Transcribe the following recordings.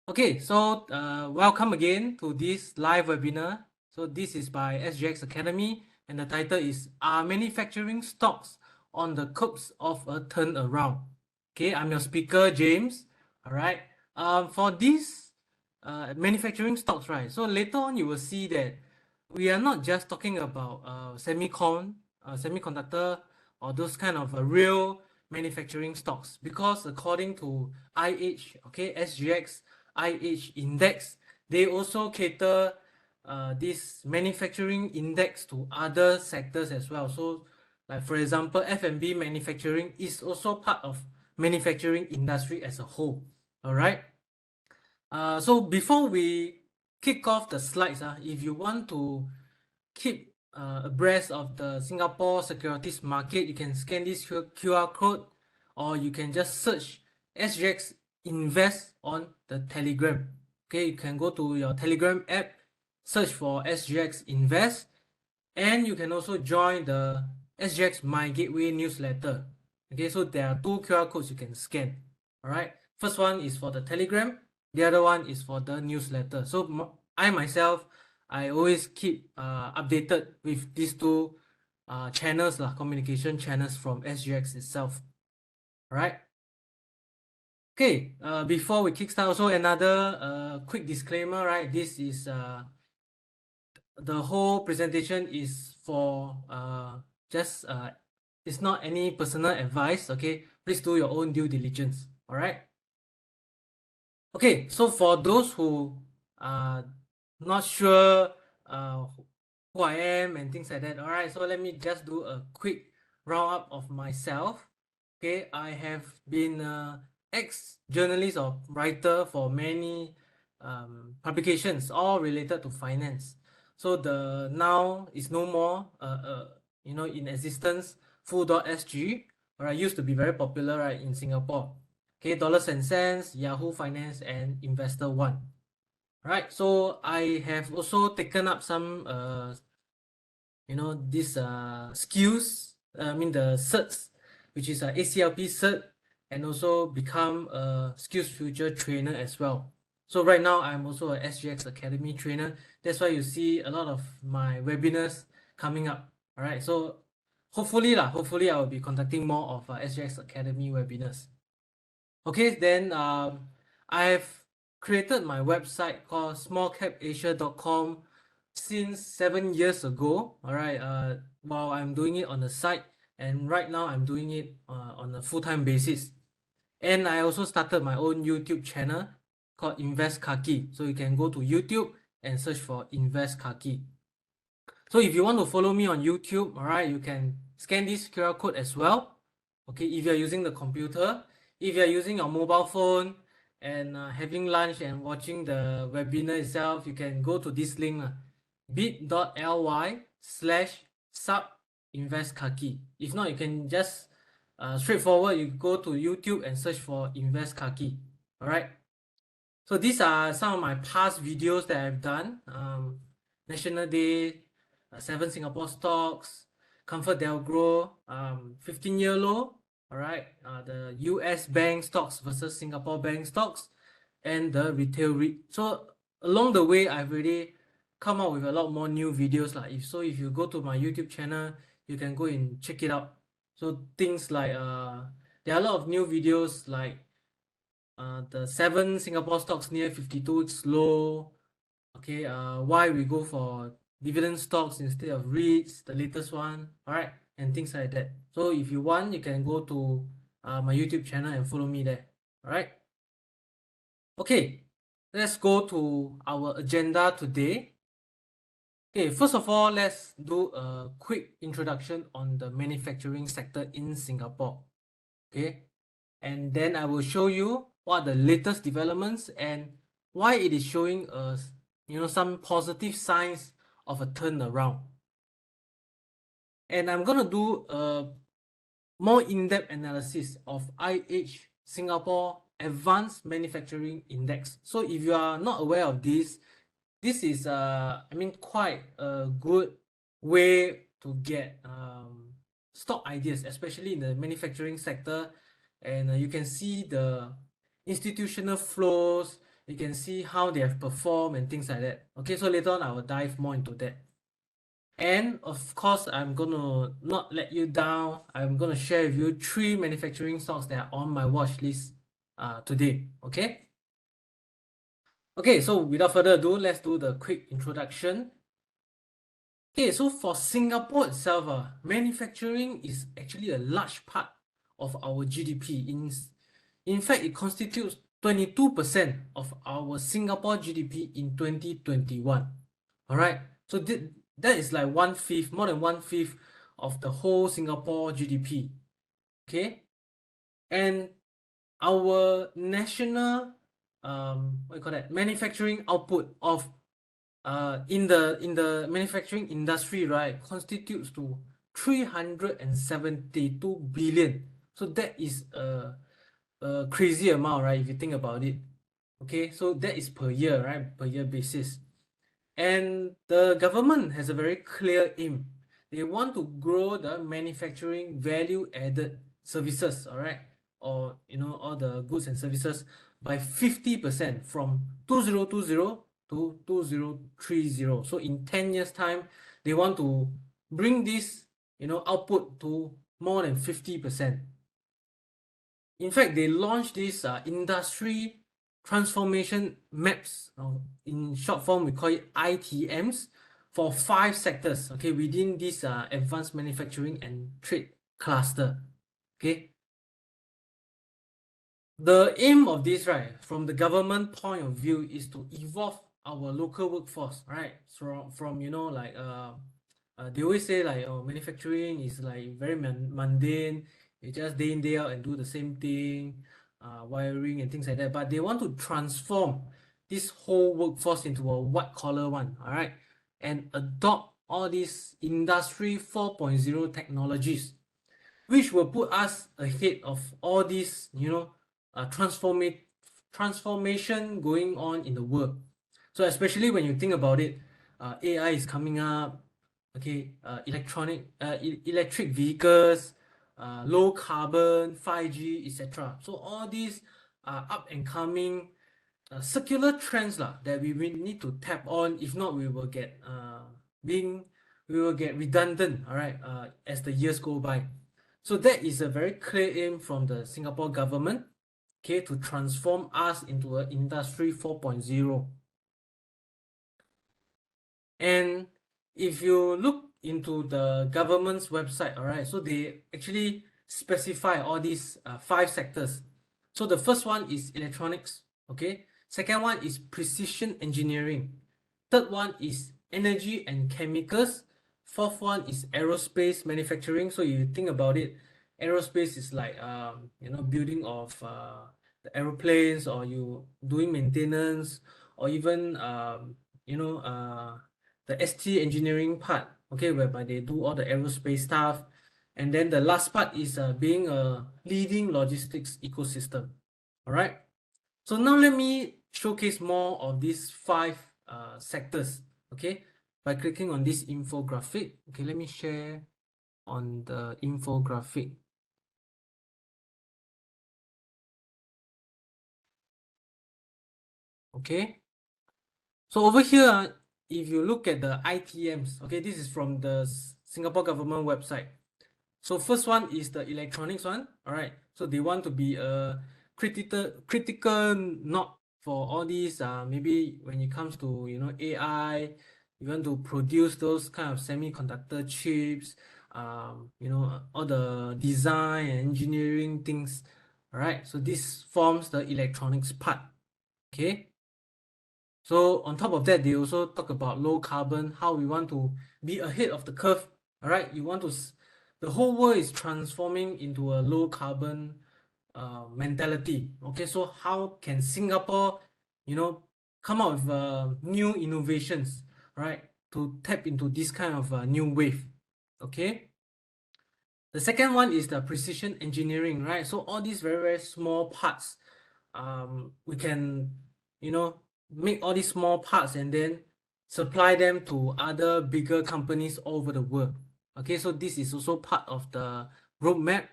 Okay, so welcome again to this live webinar. So this is by SGX Academy, and the title is Are Manufacturing Stocks on the Cusp of a Turnaround? Okay, I'm your speaker, James. All right. For these manufacturing stocks, right? So later on, you will see that we are not just talking about semiconductor, or those kind of real manufacturing stocks, because according to IH, okay, SGX IH index, they also cater this manufacturing index to other sectors as well. So like for example, F&B manufacturing is also part of manufacturing industry as a whole. All right. So before we kick off the slides, if you want to keep abreast of the Singapore securities market, you can scan this QR code, or you can just search SGX Invest on the Telegram. Okay, you can go to your Telegram app, search for SGX Invest, and you can also join the SGX My Gateway newsletter. Okay, so there are two QR codes you can scan. All right, first one is for the Telegram, the other one is for the newsletter. So I myself, I always keep updated with these two channels, communication channels from SGX itself. All right. Okay, before we kickstart, also another quick disclaimer, right? This is the whole presentation is for just it's not any personal advice. Okay, please do your own due diligence. All right. Okay, so for those who are not sure who I am and things like that, all right, so let me just do a quick roundup of myself. Okay, I have been ex-journalist or writer for many publications, all related to finance. So the now is no more in existence, Full.sg, right, used to be very popular, right, in Singapore. Okay, Dollars and Cents, Yahoo Finance, and Investor One. Right, so I have also taken up some these skills, the certs, which is a ACLP cert, and also become a skills future trainer as well. So right now I'm also a SGX Academy trainer. That's why you see a lot of my webinars coming up. All right, so hopefully I will be conducting more of SGX Academy webinars. Okay, then I've created my website called smallcapasia.com since 7 years ago. All right, while I'm doing it on the side, and right now I'm doing it on a full-time basis. And I also started my own YouTube channel called Invest Kaki. So you can go to YouTube and search for Invest Kaki. So if you want to follow me on YouTube, all right, you can scan this QR code as well. Okay, if you're using the computer, if you're using your mobile phone and having lunch and watching the webinar itself, you can go to this link, bit.ly/sub-invest-kaki. If not, you can just straightforward, you go to YouTube and search for Invest Kaki. All right. So these are some of my past videos that I've done. National Day, 7 Singapore stocks, Comfort Delgro, 15-year low, all right, the US bank stocks versus Singapore bank stocks, and the retail REIT. So along the way, I've already come out with a lot more new videos. If you go to my YouTube channel, you can go and check it out. So things like there are a lot of new videos like the 7 Singapore stocks near 52 weeks low. Okay, why we go for dividend stocks instead of REITs, the latest one, all right, and things like that. So if you want, you can go to my YouTube channel and follow me there. All right. Okay, let's go to our agenda today. Okay, first of all, let's do a quick introduction on the manufacturing sector in Singapore. Okay, and then I will show you what the latest developments and why it is showing us, some positive signs of a turnaround. And I'm gonna do a more in-depth analysis of IH Singapore Advanced Manufacturing Index. So if you are not aware of this is quite a good way to get stock ideas, especially in the manufacturing sector. And you can see the institutional flows, you can see how they have performed and things like that. Okay, so later on I will dive more into that. And of course, I'm gonna not let you down. I'm gonna share with you 3 manufacturing stocks that are on my watch list today. Okay. Okay, so without further ado, let's do the quick introduction. Okay, so for Singapore itself, manufacturing is actually a large part of our GDP. In fact, it constitutes 22% of our Singapore GDP in 2021. All right, so that is like 1/5, more than 1/5 of the whole Singapore GDP. Okay, and our national what you call that, manufacturing output of in the manufacturing industry, right, constitutes to 372 billion. So that is a crazy amount, right, if you think about it. Okay, so that is per year, right, per year basis. And the government has a very clear aim. They want to grow the manufacturing value added services, all right, or all the goods and services by 50% from 2020 to 2030. So in 10 years time, they want to bring this output to more than 50%. In fact, they launched this industry transformation maps. In short form, we call it ITMs for 5 sectors. Okay, within this advanced manufacturing and trade cluster. Okay, the aim of this, right, from the government point of view, is to evolve our local workforce, right? From like they always say like, oh, manufacturing is like very mundane. You just day in day out and do the same thing, wiring and things like that. But they want to transform this whole workforce into a white collar one, all right, and adopt all these industry 4.0 technologies, which will put us ahead of all these transformation going on in the world. So especially when you think about it, AI is coming up. Okay, electric vehicles, low carbon, 5G, etc. So all these are up and coming circular trends that we will need to tap on. If not, we will get redundant, all right, as the years go by. So that is a very clear aim from the Singapore government, okay, to transform us into an industry 4.0. And if you look into the government's website, all right, so they actually specify all these 5 sectors. So the first one is electronics, okay. Second one is precision engineering. Third one is energy and chemicals. Fourth one is aerospace manufacturing. So you think about it, aerospace is like building of the aeroplanes, or you doing maintenance, or even the ST engineering part, okay, whereby they do all the aerospace stuff. And then the last part is being a leading logistics ecosystem. All right, so now let me showcase more of these 5 sectors, okay, by clicking on this infographic. Okay, let me share on the infographic. Okay, so over here, if you look at the ITMs, okay, this is from the Singapore government website. So first one is the electronics one, all right. So they want to be a critical node for all these maybe when it comes to AI, you want to produce those kind of semiconductor chips, all the design and engineering things, all right. So this forms the electronics part, okay. So on top of that, they also talk about low carbon, how we want to be ahead of the curve. All right, you want to, the whole world is transforming into a low carbon mentality. Okay, so how can Singapore, come out with new innovations, right, to tap into this kind of new wave? Okay. The second one is the precision engineering, right? So all these very, very small parts, we can, make all these small parts and then supply them to other bigger companies all over the world. Okay, so this is also part of the roadmap.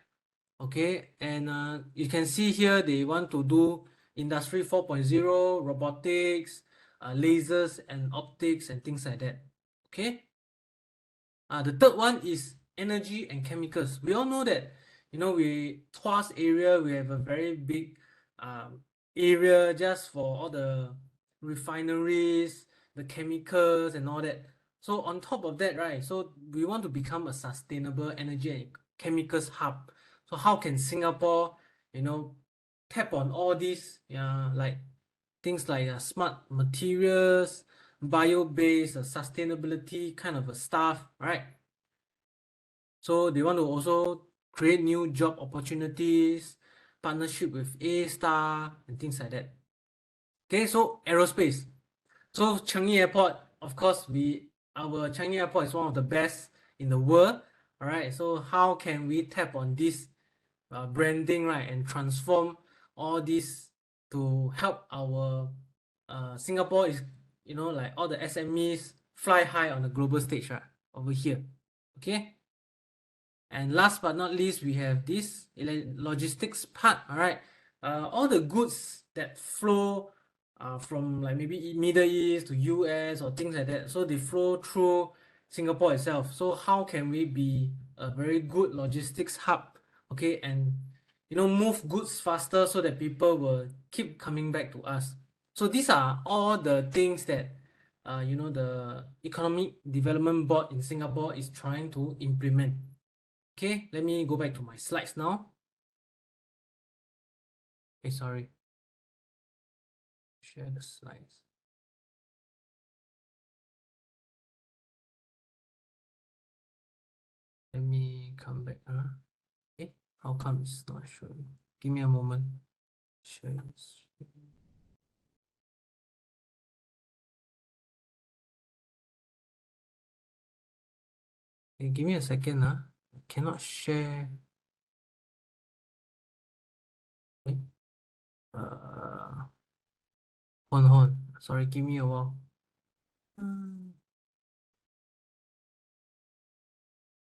Okay, and you can see here they want to do Industry 4.0, robotics, lasers and optics and things like that. Okay. The third one is energy and chemicals. We all know that, Tuas area, we have a very big area just for all the refineries, the chemicals and all that. So on top of that, right, so we want to become a sustainable energy and chemicals hub. So how can Singapore, tap on all these, like things like smart materials, bio-based, sustainability kind of a stuff, right? So they want to also create new job opportunities, partnership with A-Star and things like that. Okay, so aerospace. So Changi Airport, of course, our Changi Airport is one of the best in the world. All right, so how can we tap on this branding, right, and transform all this to help our Singapore is, like all the SMEs fly high on the global stage, right, over here. Okay. And last but not least, we have this logistics part. All right, all the goods that flow from like maybe Middle East to US or things like that, so they flow through Singapore itself. So how can we be a very good logistics hub, okay, and move goods faster so that people will keep coming back to us. So these are all the things that the Economic Development Board in Singapore is trying to implement. Okay, let me go back to my slides now. Okay, sorry. Share the slides. Let me come back. Okay, how come it's not showing? Give me a moment. Share this. Okay, give me a second. I cannot share. Okay. Hold on. Sorry, give me a while.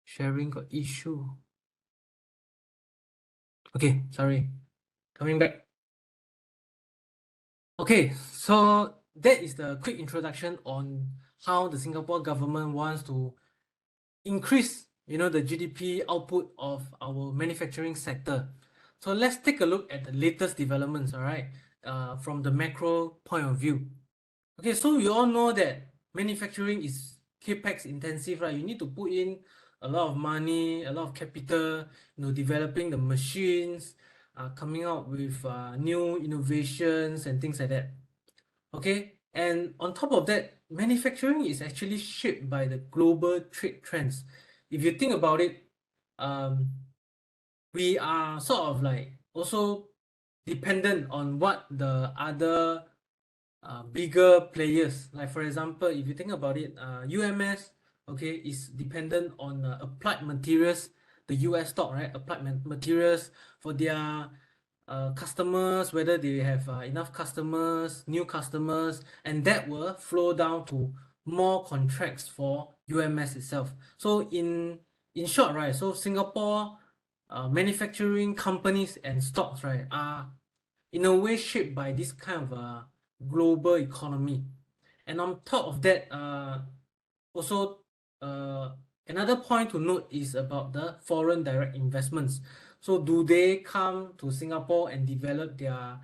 Sharing got issue. Okay, sorry. Coming back. Okay, so that is the quick introduction on how the Singapore government wants to increase, the GDP output of our manufacturing sector. So let's take a look at the latest developments, all right, from the macro point of view. Okay, so we all know that manufacturing is capex intensive, right? You need to put in a lot of money, a lot of capital, developing the machines, coming out with new innovations and things like that. Okay, and on top of that, manufacturing is actually shaped by the global trade trends. If you think about it, we are sort of like also dependent on what the other bigger players, like for example, if you think about it, UMS, okay, is dependent on applied materials, the US stock, right? Applied materials for their customers, whether they have enough customers, new customers, and that will flow down to more contracts for UMS itself. So in short, right, so Singapore manufacturing companies and stocks, right, are in a way shaped by this kind of global economy. And on top of that, also another point to note is about the foreign direct investments. So do they come to Singapore and develop their,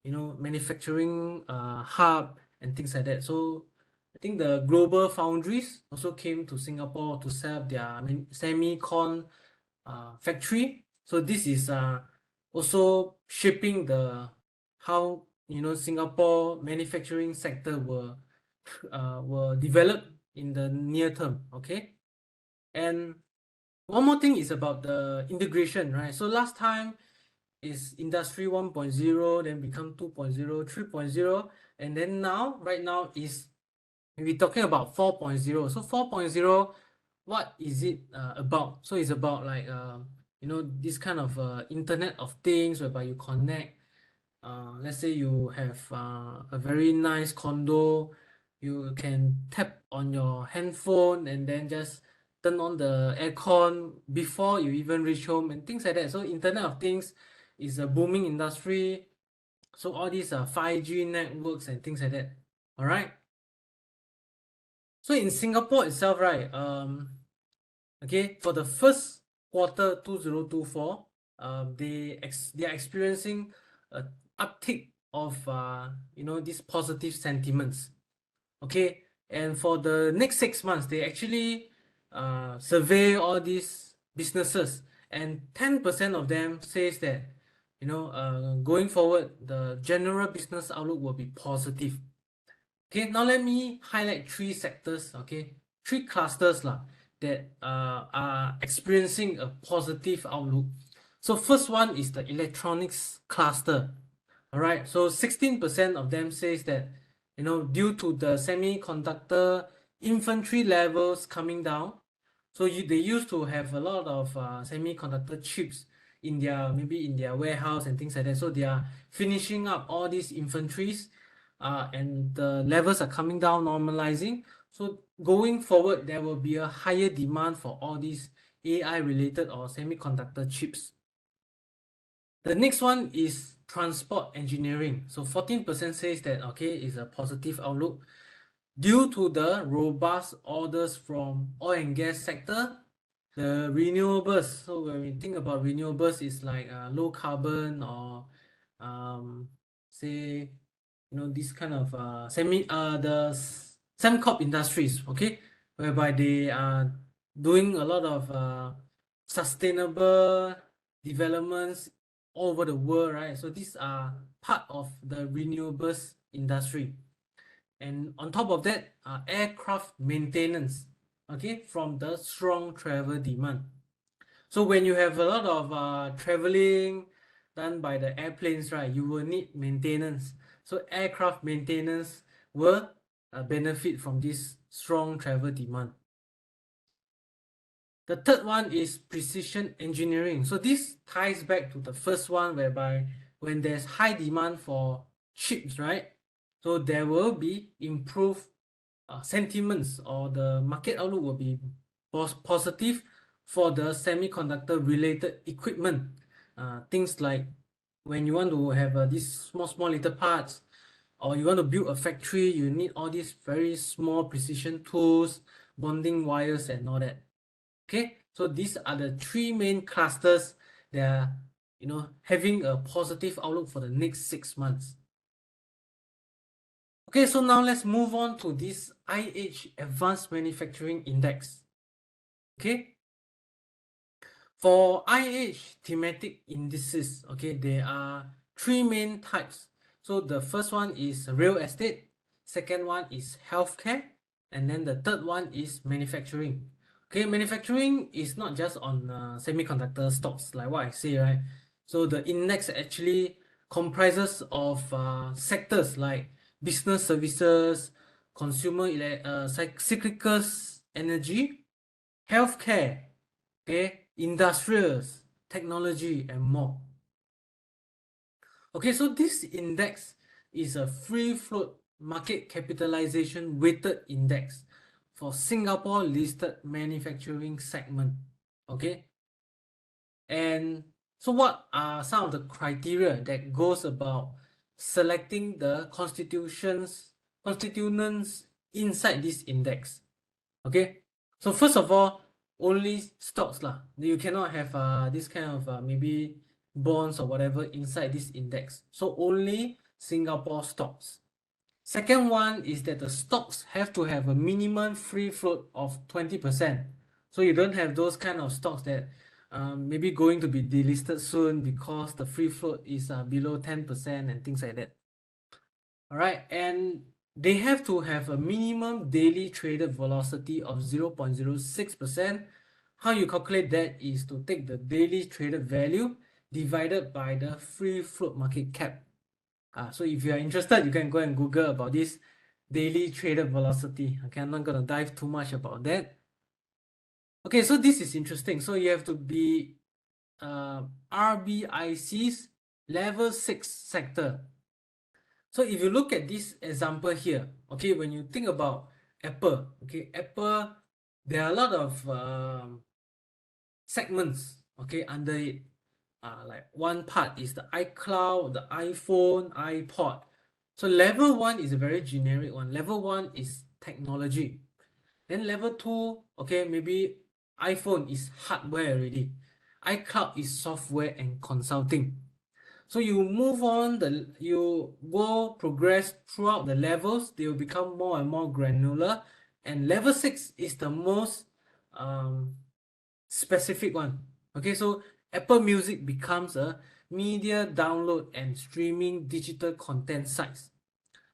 manufacturing hub and things like that? So I think the global foundries also came to Singapore to set up their semicon factory. So this is also shaping the how Singapore manufacturing sector will develop in the near term. Okay, and one more thing is about the integration, right? So last time is industry 1.0, then become 2.0, 3.0, and then right now is we're talking about 4.0. So 4.0, what is it about? So it's about like this kind of Internet of Things whereby you connect. Let's say you have a very nice condo, you can tap on your handphone and then just turn on the aircon before you even reach home and things like that. So Internet of Things is a booming industry. So all these are 5G networks and things like that. All right. So in Singapore itself, right? Okay, for the first quarter 2024, they are experiencing a uptick of these positive sentiments. Okay, and for the next 6 months, they actually survey all these businesses, and 10% of them says that going forward, the general business outlook will be positive. Okay, now let me highlight three sectors, okay, three clusters lah, that are experiencing a positive outlook. So first one is the electronics cluster. All right, so 16% of them says that due to the semiconductor inventory levels coming down, so they used to have a lot of semiconductor chips in their warehouse and things like that. So they are finishing up all these inventories, and the levels are coming down, normalizing. So going forward, there will be a higher demand for all these AI related or semiconductor chips. The next one is transport engineering. So 14% says that okay, is a positive outlook due to the robust orders from oil and gas sector, the renewables. So when we think about renewables, it's like low carbon or say this kind of Semcop industries, okay, whereby they are doing a lot of sustainable developments all over the world, right? So these are part of the renewables industry. And on top of that, aircraft maintenance, okay, from the strong travel demand. So when you have a lot of traveling done by the airplanes, right, you will need maintenance. So aircraft maintenance will benefit from this strong travel demand. The third one is precision engineering. So this ties back to the first one, whereby when there's high demand for chips, right, so there will be improved sentiments, or the market outlook will be positive for the semiconductor related equipment. Things like when you want to have these small little parts, or you want to build a factory, you need all these very small precision tools, bonding wires and all that. Okay, so these are the three main clusters that are having a positive outlook for the next 6 months. Okay, so now let's move on to this IH Advanced Manufacturing Index. Okay, for IH thematic indices, okay, there are three main types. So the first one is real estate, second one is healthcare, and then the third one is manufacturing. Okay, manufacturing is not just on semiconductor stocks, like what I say, right? So the index actually comprises of sectors like business services, consumer cyclical energy, healthcare, okay, industrials, technology, and more. Okay, so this index is a free float market capitalization weighted index for Singapore listed manufacturing segment. Okay, and so what are some of the criteria that goes about selecting the constituents inside this index? Okay, so first of all, only stocks lah. You cannot have this kind of maybe bonds or whatever inside this index. So only Singapore stocks. Second one is that the stocks have to have a minimum free float of 20%. So you don't have those kind of stocks that maybe going to be delisted soon because the free float is below 10% and things like that. All right, and they have to have a minimum daily traded velocity of 0.06%. How you calculate that is to take the daily traded value divided by the free float market cap. So if you are interested, you can go and Google about this daily traded velocity. Okay, I'm not going to dive too much about that. Okay, so this is interesting. So you have to be RBIC's level 6 sector. So if you look at this example here, okay, when you think about Apple, okay, Apple, there are a lot of segments, okay, under it. like one part is the iCloud, the iPhone, iPod. So level 1 is a very generic one. Level 1 is technology. Then level 2, okay, maybe iPhone is hardware already. iCloud is software and consulting. So you move on, you go progress throughout the levels, they will become more and more granular. And level 6 is the most specific one. Okay, so Apple Music becomes a media download and streaming digital content sites.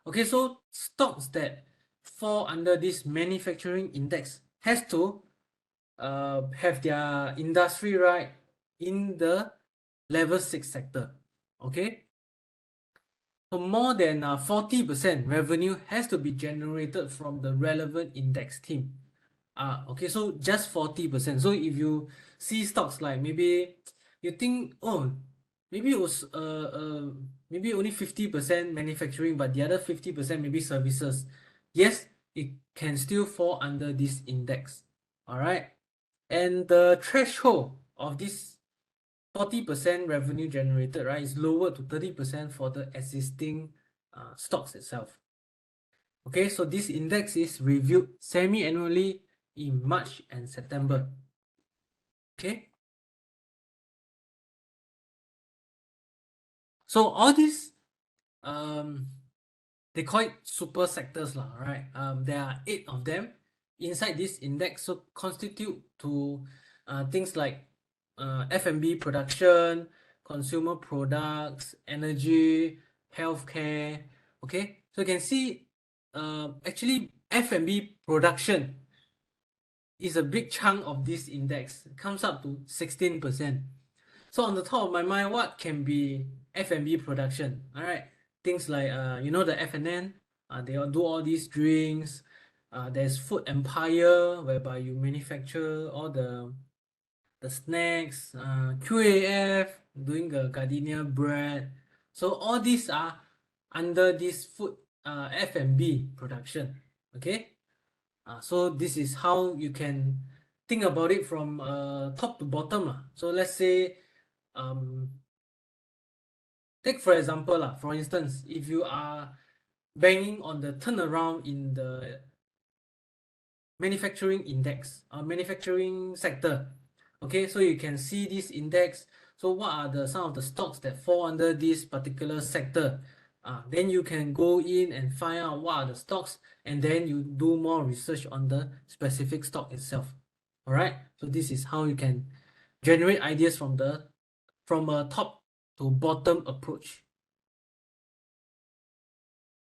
Okay, so stocks that fall under this manufacturing index has to have their industry right in the level 6 sector. Okay, so more than 40% revenue has to be generated from the relevant index team. Okay, so just 40%. So if you see stocks like maybe you think, oh, maybe it was maybe only 50% manufacturing, but the other 50% maybe services. Yes, it can still fall under this index. All right. And the threshold of this 40% revenue generated, right, is lower to 30% for the existing stocks itself. Okay, so this index is reviewed semi-annually in March and September. Okay. So all these they call it super sectors lah, right? There are 8 of them inside this index, so constitute to things like F&B production, consumer products, energy, healthcare. Okay, so you can see actually F&B production is a big chunk of this index. It comes up to 16%. So on the top of my mind, what can be F&B production? All right, things like you know the F&N, they all do all these drinks. There's Food Empire, whereby you manufacture all the snacks. QAF doing the gardenia bread. So all these are under this food F&B production. Okay. So this is how you can think about it from top to bottom. So let's say, take for example, for instance, if you are banging on the turnaround in the manufacturing index, manufacturing sector, okay, so you can see this index. So what are some of the stocks that fall under this particular sector? Then you can go in and find out what are the stocks, and then you do more research on the specific stock itself. All right, so this is how you can generate ideas from a top to bottom approach.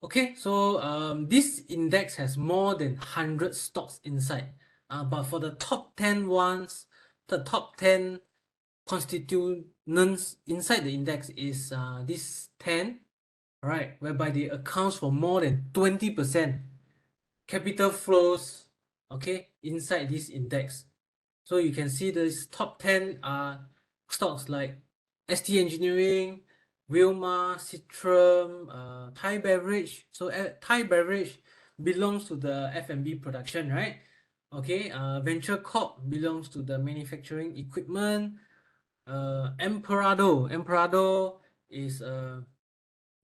Okay, so this index has more than 100 stocks inside, but for the top 10 ones, the top 10 constituents inside the index is this 10, right, whereby they accounts for more than 20% capital flows, okay, inside this index. So you can see this top 10 are stocks like ST Engineering, Wilmar, Citrum, Thai Beverage. So Thai Beverage belongs to the F&B production, right? Okay, Venture Corp belongs to the manufacturing equipment. Emperado is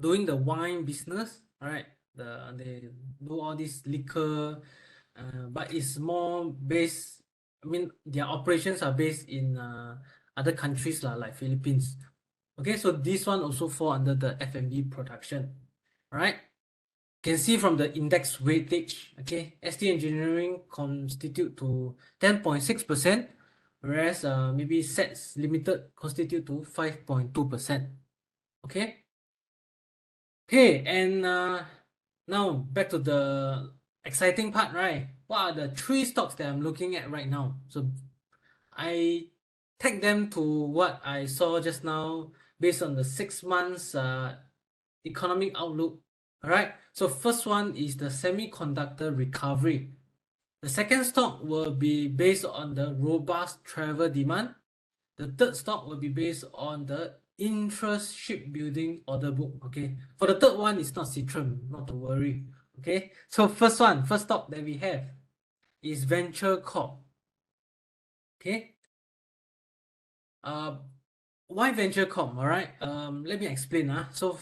doing the wine business, right? They do all this liquor, but it's more based. I mean, their operations are based in other countries like Philippines. Okay, so this one also fall under the F&B production, right? You can see from the index weightage, okay, ST Engineering constitute to 10.6%, whereas maybe SETS Limited constitute to 5.2%. Okay. Okay, and now back to the exciting part, right? What are the 3 stocks that I'm looking at right now? So I take them to what I saw just now based on the 6 months economic outlook. All right. So first one is the semiconductor recovery. The second stock will be based on the robust travel demand. The third stock will be based on the interest shipbuilding order book. Okay. For the third one, it's not Citrum, not to worry. Okay. So first stock that we have is Venture Corp. Okay. why venture corp? All right. Let me explain. So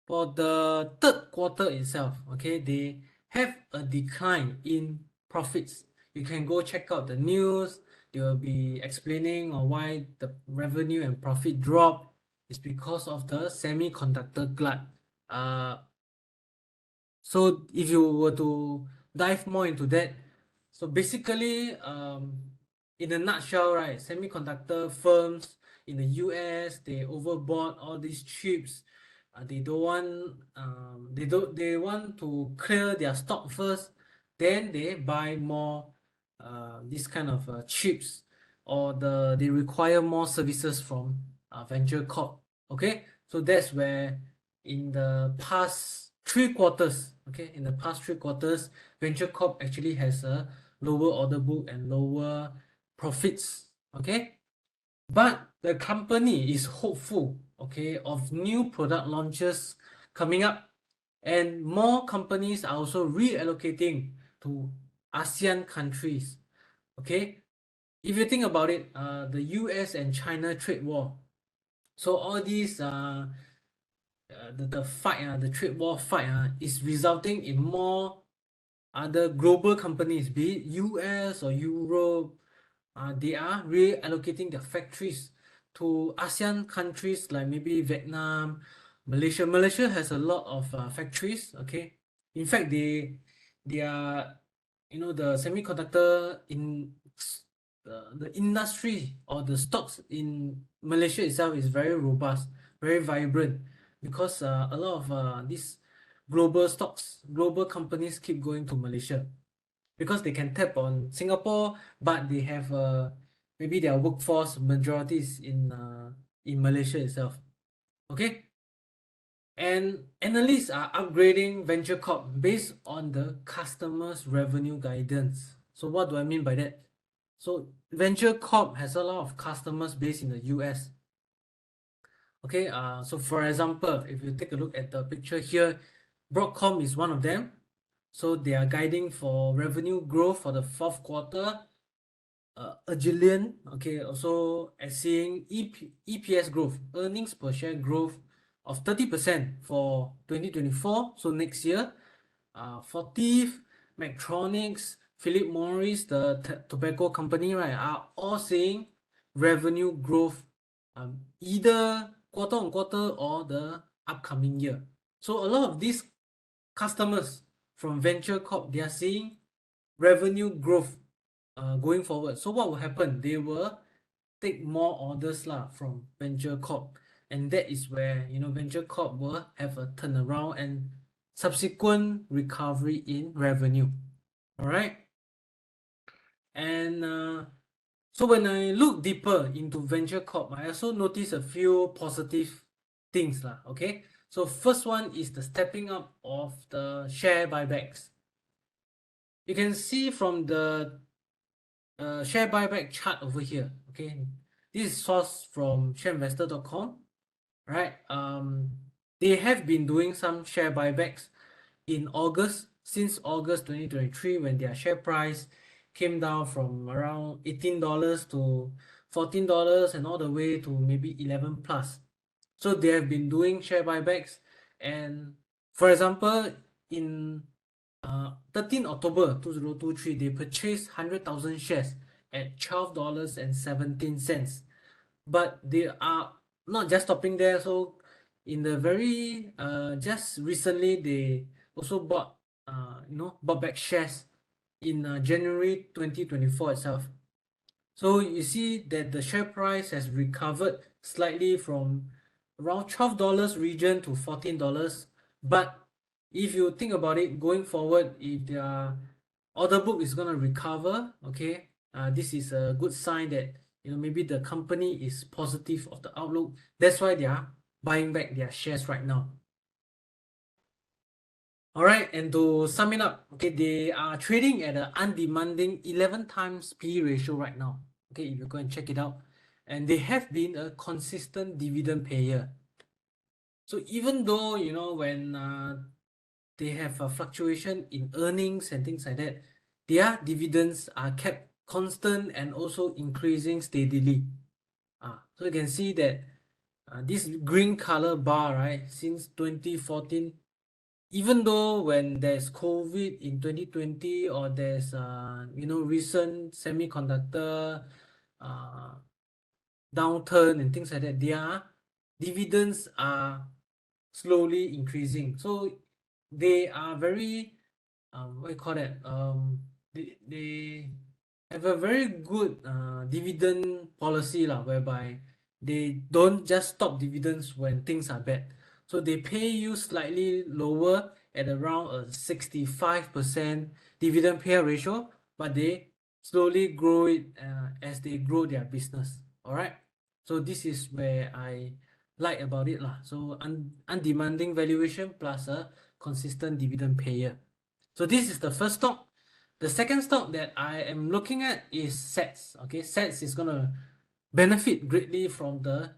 for the third quarter itself, okay, they have a decline in profits. You can go check out the news. They will be explaining on why the revenue and profit drop. It's because of the semiconductor glut. So if you were to dive more into that, so basically, in a nutshell, right, semiconductor firms in the US, they overbought all these chips. They don't want, they want to clear their stock first, then they buy more, this kind of chips, or they require more services from venture corp. Okay, so that's where in the past 3 quarters, okay, in the past 3 quarters, venture corp actually has a lower order book and lower profits. Okay, but the company is hopeful, okay, of new product launches coming up, and more companies are also reallocating to ASEAN countries. Okay, if you think about it, the US and China trade war, so all these the fight, the trade war fight, is resulting in more other global companies, be it US or Europe, they are reallocating their factories to ASEAN countries like maybe Vietnam, Malaysia. Malaysia has a lot of factories. Okay, in fact, they are, the semiconductor in the industry or the stocks in Malaysia itself is very robust, very vibrant, because a lot of these global companies keep going to Malaysia because they can tap on Singapore, but they have maybe their workforce majority is in Malaysia itself. Okay, and analysts are upgrading venture corp based on the customer's revenue guidance. So what do I mean by that? So venture corp has a lot of customers based in the US. Okay, so for example, if you take a look at the picture here, Broadcom is one of them. So they are guiding for revenue growth for the fourth quarter, a jillion. Okay, also seeing EPS growth, earnings per share growth of 30% for 2024. So next year, Fortive, Medtronics, Philip Morris, the tobacco company, right, are all seeing revenue growth, either quarter on quarter or the upcoming year. So a lot of these customers from venture corp, they are seeing revenue growth going forward. So what will happen? They will take more orders from venture corp, and that is where venture corp will have a turnaround and subsequent recovery in revenue. All right, and so when I look deeper into venture corp, I also notice a few positive things okay, so first one is the stepping up of the share buybacks. You can see from the share buyback chart over here. Okay, this is sourced from shareinvestor.com. Right, they have been doing some share buybacks in August, since August 2023, when their share price came down from around $18 to $14 and all the way to maybe 11 plus. So they have been doing share buybacks, and for example, in 13 October 2023, they purchased 100,000 shares at $12.17. But they are not just stopping there. So in the very just recently, they also bought back shares in January 2024 itself. So you see that the share price has recovered slightly from around $12 region to $14. But if you think about it, going forward, if their order book is going to recover, okay, this is a good sign that maybe the company is positive of the outlook. That's why they are buying back their shares right now. All right, and to sum it up, okay, they are trading at an undemanding 11 times P ratio right now. Okay, if you go and check it out, and they have been a consistent dividend payer. So even though when they have a fluctuation in earnings and things like that, their dividends are kept constant and also increasing steadily. So you can see that this green color bar, right, since 2014, even though when there's COVID in 2020 or there's recent semiconductor uh, downturn and things like that, their dividends are slowly increasing. So they are very what do you call that? They have a very good dividend policy lah, whereby they don't just stop dividends when things are bad. So they pay you slightly lower at around a 65% dividend payout ratio, but they slowly grow it as they grow their business. All right. So this is where I like about it lah. So undemanding valuation plus a consistent dividend payer. So this is the first stock. The second stock that I am looking at is SETS. Okay, SETS is gonna benefit greatly from the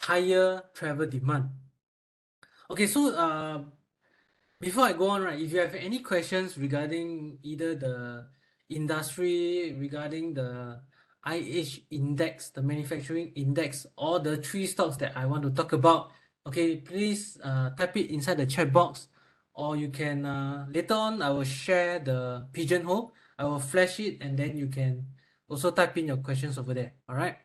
higher travel demand. Okay, so before I go on, right, if you have any questions regarding either the industry, regarding the IH index, the manufacturing index, or the three stocks that I want to talk about, okay, please type it inside the chat box, or you can later on I will share the pigeonhole. I will flash it, and then you can also type in your questions over there. All right.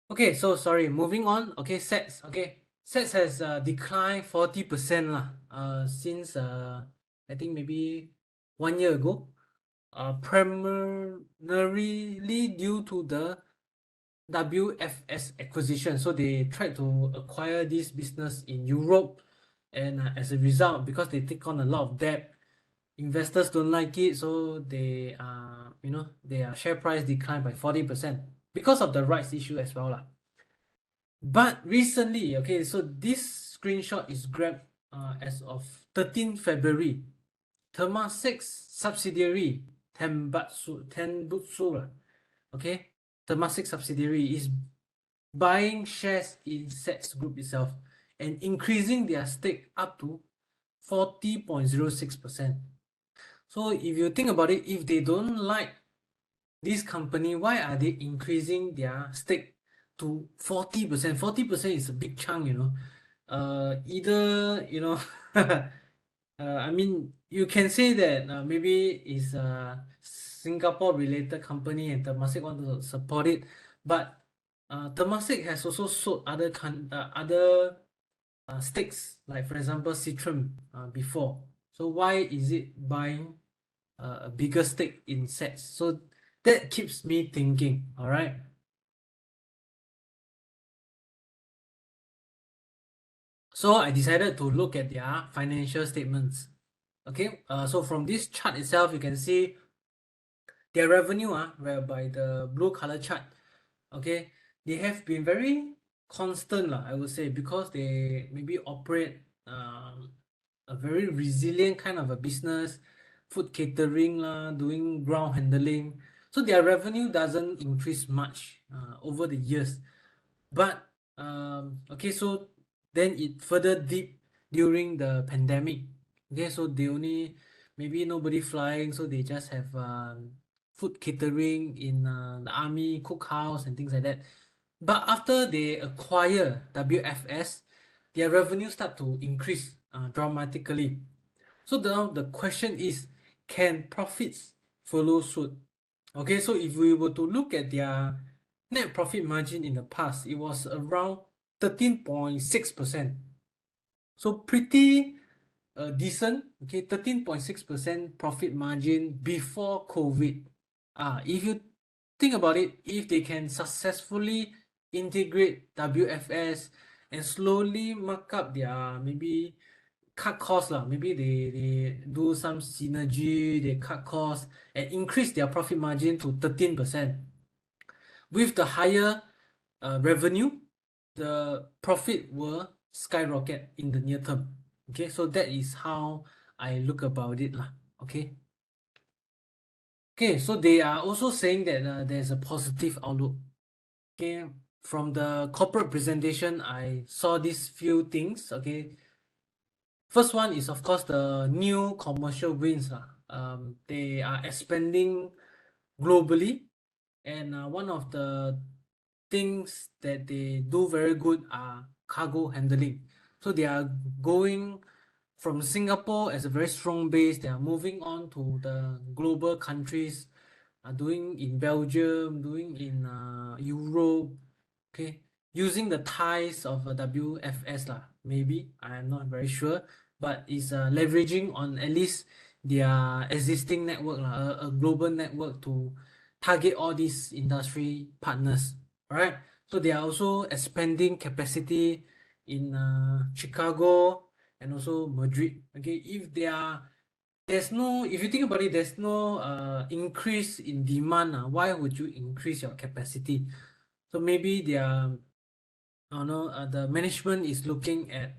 Okay, so sorry, moving on. Okay, sets. Okay, sets has declined 40% lah. Since I think maybe 1 year ago. Primarily due to the WFS acquisition. So they tried to acquire this business in Europe, and as a result, because they take on a lot of debt, investors don't like it, so they their share price declined by 40% because of the rights issue as well lah. But recently, okay, so this screenshot is grabbed as of 13 February. Temasek's subsidiary, Tenbutsu, okay, Temasek subsidiary is buying shares in SGX Group itself and increasing their stake up to 40.06%. So if you think about it, if they don't like this company, why are they increasing their stake to 40%? 40% is a big chunk, either, I mean, you can say that maybe it's a Singapore related company and Temasek want to support it, but Temasek has also sold other stakes, like for example Citrum before. So why is it buying a bigger stake in sets? So that keeps me thinking. All right. So I decided to look at their financial statements. Okay, so from this chart itself, you can see their revenue, whereby the blue color chart, okay, they have been very constant, I would say, because they maybe operate a very resilient kind of a business, food catering, doing ground handling. So their revenue doesn't increase much over the years. But okay, so then it further dipped during the pandemic. Okay, so they only maybe nobody flying, so they just have food catering in the army cookhouse and things like that. But after they acquire WFS, their revenue start to increase dramatically. So now the question is, can profits follow suit? Okay, so if we were to look at their net profit margin in the past, it was around 13.6%. So pretty decent, okay, 13.6% profit margin before COVID. If you think about it, if they can successfully integrate WFS and slowly mark up their maybe cut costs lah, maybe they do some synergy, they cut costs and increase their profit margin to 13%. With the higher revenue, the profit will skyrocket in the near term. Okay, so that is how I look about it lah. Okay. Okay, so they are also saying that there's a positive outlook. Okay, from the corporate presentation, I saw these few things. Okay, first one is of course the new commercial wins lah. They are expanding globally, and one of the things that they do very good are cargo handling. So they are going from Singapore as a very strong base. They are moving on to the global countries, doing in Belgium, doing in Europe, okay, using the ties of WFS lah. Maybe I'm not very sure, but it's leveraging on at least their existing network lah, a global network to target all these industry partners. Right? So they are also expanding capacity in Chicago and also Madrid. Okay, if you think about it, there's no increase in demand. Why would you increase your capacity? So maybe the management is looking at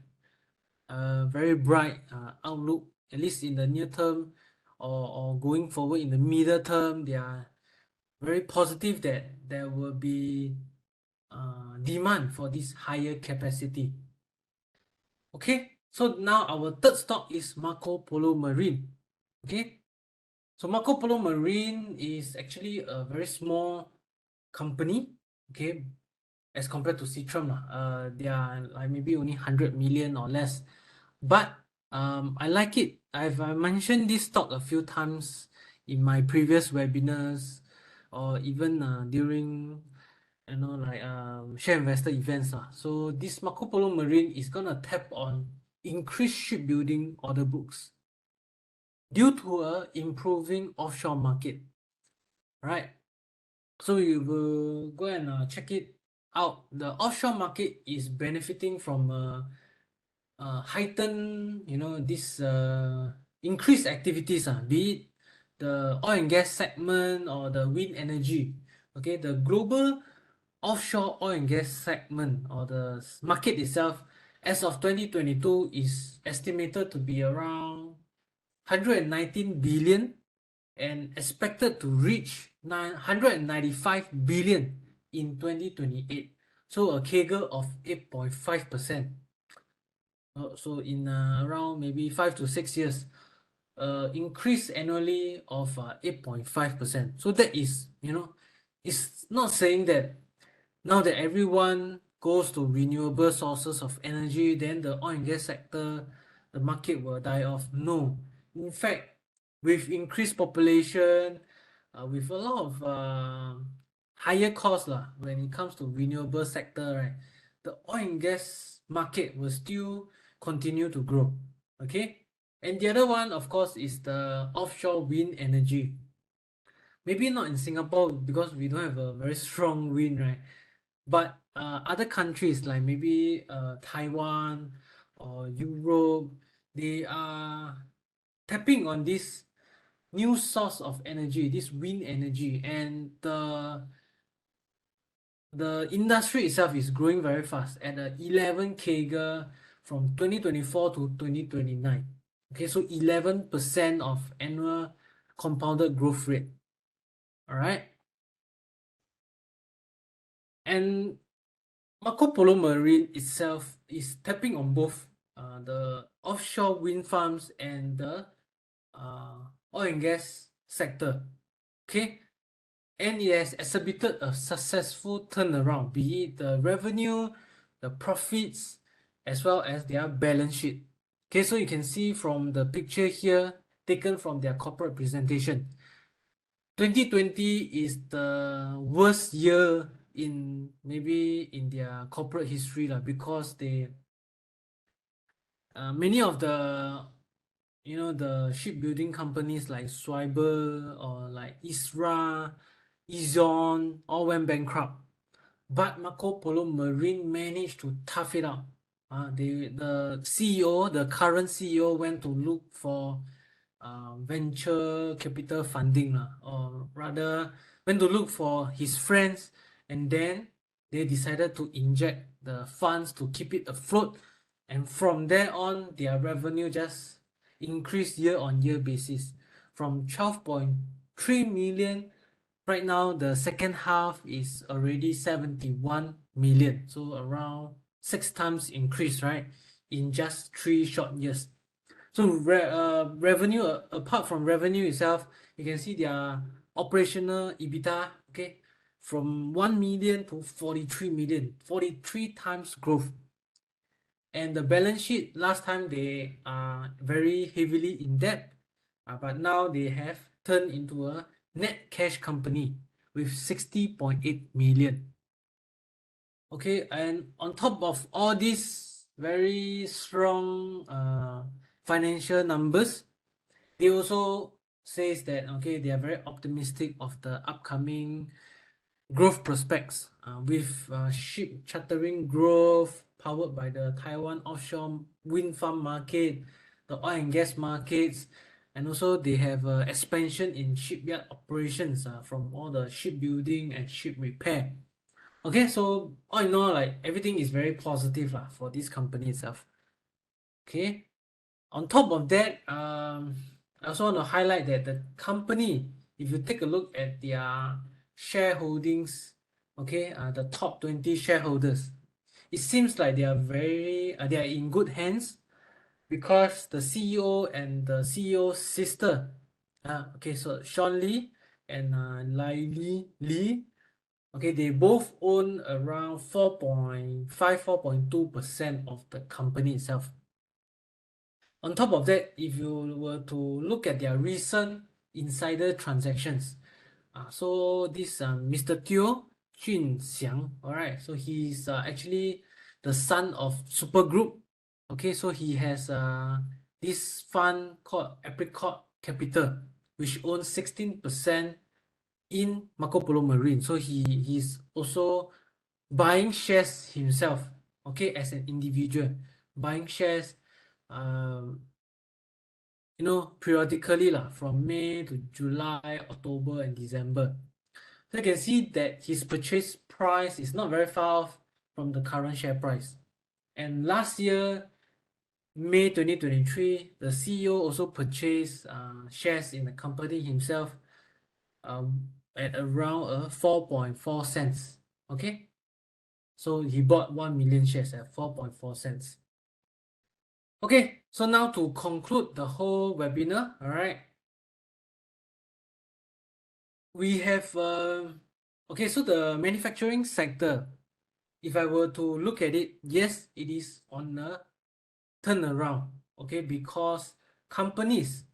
a very bright outlook, at least in the near term, or going forward in the middle term. They are very positive that there will be demand for this higher capacity. Okay, so now our third stock is Marco Polo Marine. Okay, so Marco Polo Marine is actually a very small company, okay, as compared to Citrum. They are like maybe only 100 million or less, but I like it. I've mentioned this stock a few times in my previous webinars, or even during share investor events. So this Marco Polo Marine is gonna tap on increased shipbuilding order books due to a improving offshore market, right? So you will go and check it out. The offshore market is benefiting from heightened, this increased activities, be it the oil and gas segment or the wind energy. Okay, the global offshore oil and gas segment, or the market itself, as of 2022 is estimated to be around 119 billion and expected to reach 995 billion in 2028. So a CAGR of 8.5%. So in around maybe 5 to 6 years, increase annually of 8.5%. So that is, it's not saying that now that everyone goes to renewable sources of energy, then the oil and gas sector, the market will die off. No. In fact, with increased population, with a lot of higher costs when it comes to renewable sector, right, the oil and gas market will still continue to grow. Okay, and the other one, of course, is the offshore wind energy. Maybe not in Singapore because we don't have a very strong wind, right? But other countries like maybe Taiwan or Europe, they are tapping on this new source of energy, this wind energy, and the industry itself is growing very fast at a 11 CAGR from 2024 to 2029. Okay, so 11% of annual compounded growth rate. All right. And Marco Polo Marine itself is tapping on both the offshore wind farms and the oil and gas sector. Okay, and it has exhibited a successful turnaround, be it the revenue, the profits, as well as their balance sheet. Okay, so you can see from the picture here taken from their corporate presentation, 2020 is the worst year in their corporate history because they many of the the shipbuilding companies like Schreiber or like Isra, Ezon all went bankrupt, but Marco Polo Marine managed to tough it out. The current CEO went to look for venture capital funding, or rather went to look for his friends, and then they decided to inject the funds to keep it afloat, and from there on their revenue just increased year on year basis from 12.3 million. Right now the second half is already 71 million, so around 6 times increase, right, in just 3 short years. So revenue, apart from revenue itself, you can see their operational EBITDA, okay, from 1 million to 43 million, 43 times growth. And the balance sheet, last time they are very heavily in debt, but now they have turned into a net cash company with 60.8 million. Okay, and on top of all these very strong financial numbers, they also says that okay, they are very optimistic of the upcoming growth prospects with ship chartering growth powered by the Taiwan offshore wind farm market, the oil and gas markets, and also they have expansion in shipyard operations from all the shipbuilding and ship repair. Okay, so all in all, like everything is very positive for this company itself. Okay, on top of that, I also want to highlight that the company, if you take a look at their shareholdings, okay, the top 20 shareholders, it seems like they are they are in good hands because the CEO and the CEO's sister, okay, so Sean Lee and Lily Lee, okay, they both own around 4.2% of the company itself. On top of that, if you were to look at their recent insider transactions, so this Mr. Teo Jun Xiang, all right, so he's actually the son of Super Group. Okay, so he has this fund called Apricot Capital, which owns 16% in Marco Polo Marine. So he's also buying shares himself, okay, as an individual, buying shares periodically from May to July, October, and December. So you can see that his purchase price is not very far off from the current share price. And last year, May 2023, the CEO also purchased shares in the company himself at around 4.4 cents. Okay, so he bought 1 million shares at 4.4 cents. Okay, so now to conclude the whole webinar, all right, we have okay, so the manufacturing sector, if I were to look at it, yes, it is on a turnaround, okay, because companies,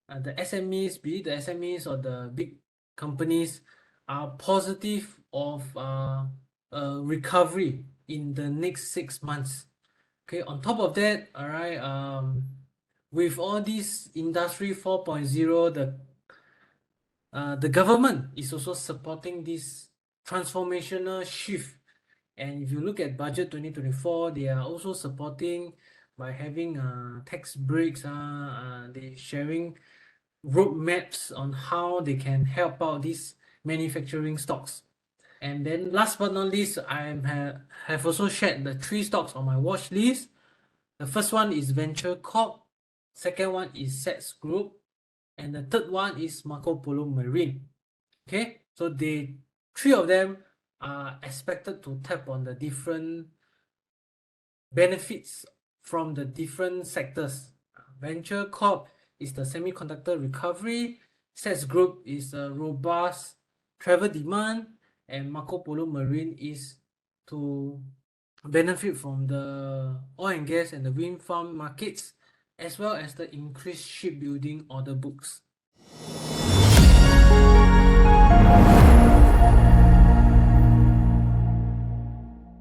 the SMEs, be it the SMEs or the big companies, are positive of a recovery in the next 6 months. Okay, on top of that, all right, with all this industry 4.0, the government is also supporting this transformational shift. And if you look at budget 2024, they are also supporting by having tax breaks, they sharing roadmaps on how they can help out these manufacturing stocks. And then last but not least, I have also shared the 3 stocks on my watch list. The first one is Venture Corp, second one is SGX Group, and the third one is Marco Polo Marine. Okay, so the 3 of them are expected to tap on the different benefits from the different sectors. Venture Corp is the semiconductor recovery, SGX Group is a robust travel demand, and Marco Polo Marine is to benefit from the oil and gas and the wind farm markets, as well as the increased shipbuilding order books.